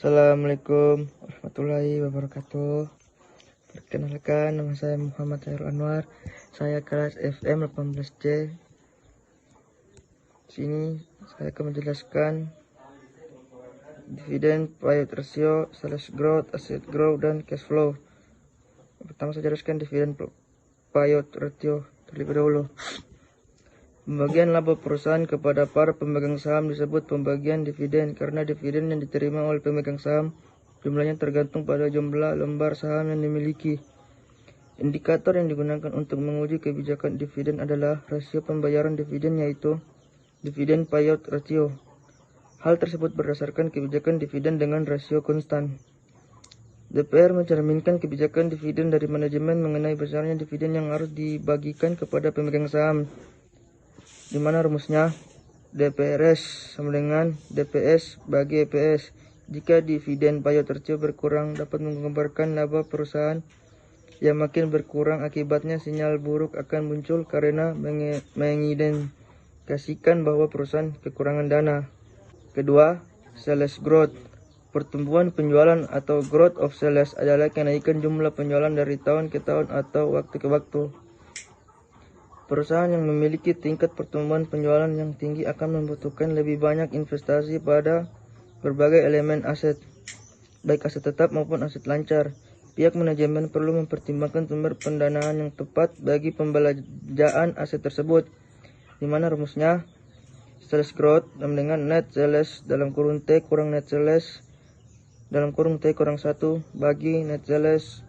Assalamualaikum warahmatullahi wabarakatuh. Perkenalkan, nama saya Muhammad Khairul Anwar. Saya kelas FM 18C. Sini saya akan menjelaskan dividen, payout ratio, sales growth, asset growth, dan cash flow. Pertama saya jelaskan dividen payout ratio terlebih dahulu. Pembagian laba perusahaan kepada para pemegang saham disebut pembagian dividen karena dividen yang diterima oleh pemegang saham jumlahnya tergantung pada jumlah lembar saham yang dimiliki. Indikator yang digunakan untuk menguji kebijakan dividen adalah rasio pembayaran dividen, yaitu dividen payout ratio. Hal tersebut berdasarkan kebijakan dividen dengan rasio konstan. DPR mencerminkan kebijakan dividen dari manajemen mengenai besarnya dividen yang harus dibagikan kepada pemegang saham, di mana rumusnya DPRS sama dengan DPS bagi EPS. Jika dividen payout ratio berkurang, dapat menggambarkan laba perusahaan yang makin berkurang. Akibatnya sinyal buruk akan muncul karena mengindikasikan bahwa perusahaan kekurangan dana. Kedua, sales growth. Pertumbuhan penjualan atau growth of sales adalah kenaikan jumlah penjualan dari tahun ke tahun atau waktu ke waktu. Perusahaan yang memiliki tingkat pertumbuhan penjualan yang tinggi akan membutuhkan lebih banyak investasi pada berbagai elemen aset, baik aset tetap maupun aset lancar. Pihak manajemen perlu mempertimbangkan sumber pendanaan yang tepat bagi pembelanjaan aset tersebut, di mana rumusnya sales growth sama dengan net sales dalam kurung T kurang net sales dalam kurung T kurang 1 bagi net sales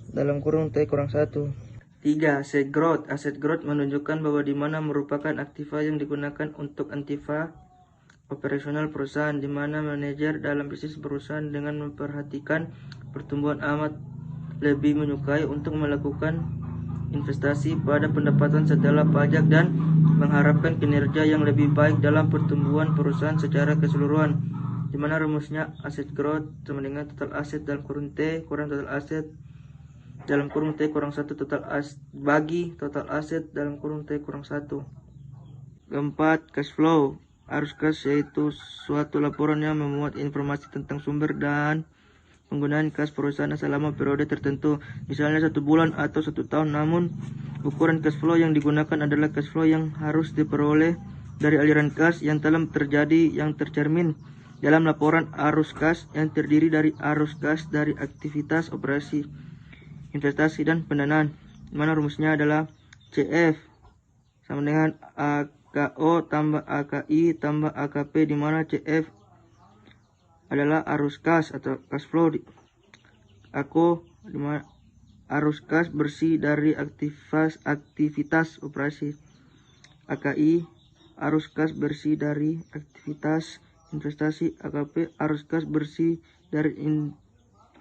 dalam kurung T kurang 1. 3. Asset growth. Asset growth menunjukkan bahwa di mana merupakan aktiva yang digunakan untuk aktiva operasional perusahaan, di mana manajer dalam bisnis perusahaan dengan memperhatikan pertumbuhan amat lebih menyukai untuk melakukan investasi pada pendapatan setelah pajak dan mengharapkan kinerja yang lebih baik dalam pertumbuhan perusahaan secara keseluruhan, di mana rumusnya asset growth sama dengan total aset dalam kurung T kurang total aset dalam kurung T kurang 1 bagi total aset dalam kurung T kurang 1. Keempat, cash flow. Arus kas yaitu suatu laporan yang memuat informasi tentang sumber dan penggunaan kas perusahaan selama periode tertentu, misalnya 1 bulan atau 1 tahun. Namun, ukuran cash flow yang digunakan adalah cash flow yang harus diperoleh dari aliran kas yang telah terjadi yang tercermin dalam laporan arus kas yang terdiri dari arus kas dari aktivitas operasi, investasi, dan pendanaan, di mana rumusnya adalah CF sama dengan AKO tambah AKI tambah AKP, di mana CF adalah arus kas atau cash flow, AKO arus kas bersih dari aktivitas operasi, AKI arus kas bersih dari aktivitas investasi, AKP arus kas bersih dari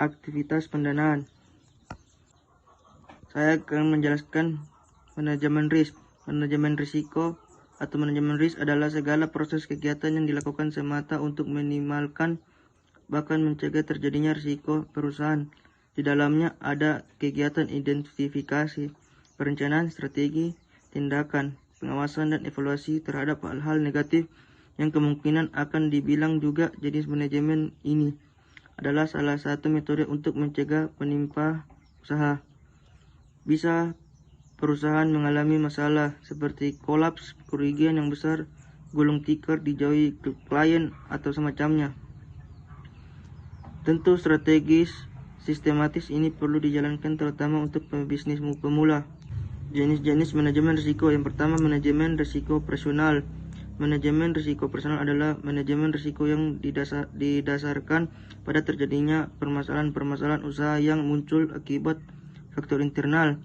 aktivitas pendanaan. Saya akan menjelaskan manajemen risk. Manajemen risiko atau manajemen risk adalah segala proses kegiatan yang dilakukan semata untuk minimalkan bahkan mencegah terjadinya risiko perusahaan. Di dalamnya ada kegiatan identifikasi, perencanaan, strategi, tindakan, pengawasan, dan evaluasi terhadap hal-hal negatif yang kemungkinan akan dibilang juga. Jenis manajemen ini adalah salah satu metode untuk mencegah penimpa usaha. Bisa perusahaan mengalami masalah seperti kolaps, kerugian yang besar, gulung tikar, dijauhi klien, atau semacamnya. Tentu strategis sistematis ini perlu dijalankan terutama untuk pebisnis pemula. Jenis-jenis manajemen risiko. Yang pertama, manajemen risiko operasional. Manajemen risiko operasional adalah manajemen risiko yang didasarkan pada terjadinya permasalahan-permasalahan usaha yang muncul akibat faktor internal,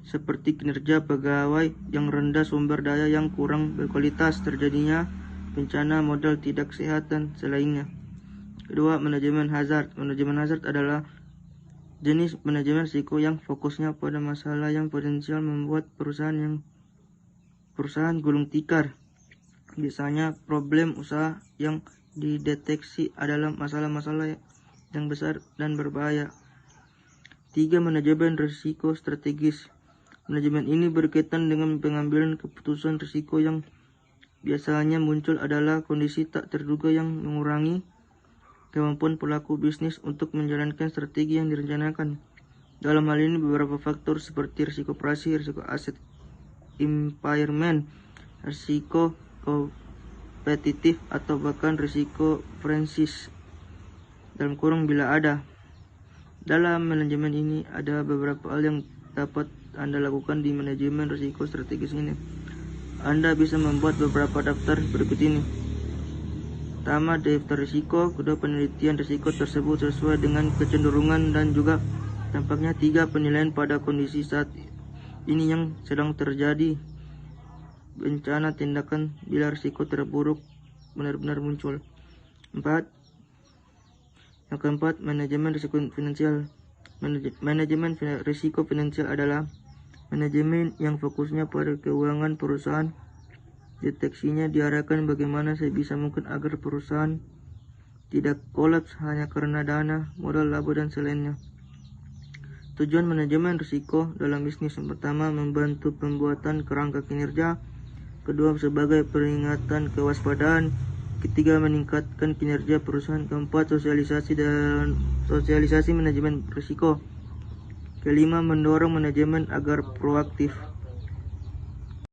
seperti kinerja pegawai yang rendah, sumber daya yang kurang berkualitas, terjadinya bencana, modal tidak sehat, dan selainnya. Kedua, manajemen hazard. Manajemen hazard adalah jenis manajemen risiko yang fokusnya pada masalah yang potensial membuat perusahaan gulung tikar. Biasanya problem usaha yang dideteksi adalah masalah-masalah yang besar dan berbahaya. 3. Manajemen risiko strategis. Manajemen ini berkaitan dengan pengambilan keputusan risiko yang biasanya muncul adalah kondisi tak terduga yang mengurangi kemampuan pelaku bisnis untuk menjalankan strategi yang direncanakan. Dalam hal ini beberapa faktor seperti risiko operasi, risiko aset impairment, risiko kompetitif, atau bahkan risiko franchise dalam kurung bila ada. Dalam manajemen ini ada beberapa hal yang dapat Anda lakukan di manajemen risiko strategis ini. Anda bisa membuat beberapa daftar berikut ini. Pertama, daftar risiko. Kedua, penelitian risiko tersebut sesuai dengan kecenderungan dan juga dampaknya. Tiga, penilaian pada kondisi saat ini yang sedang terjadi. Bencana tindakan bila risiko terburuk benar-benar muncul. Yang keempat, manajemen risiko finansial. Manajemen risiko finansial adalah manajemen yang fokusnya pada keuangan perusahaan. Deteksinya diarahkan bagaimana sebisa mungkin agar perusahaan tidak kolaps hanya karena dana, modal, laba, dan selainnya. Tujuan manajemen risiko dalam bisnis: yang pertama, membantu pembuatan kerangka kinerja. Kedua, sebagai peringatan kewaspadaan. Ketiga, meningkatkan kinerja perusahaan. Keempat, sosialisasi manajemen risiko. Kelima, mendorong manajemen agar proaktif.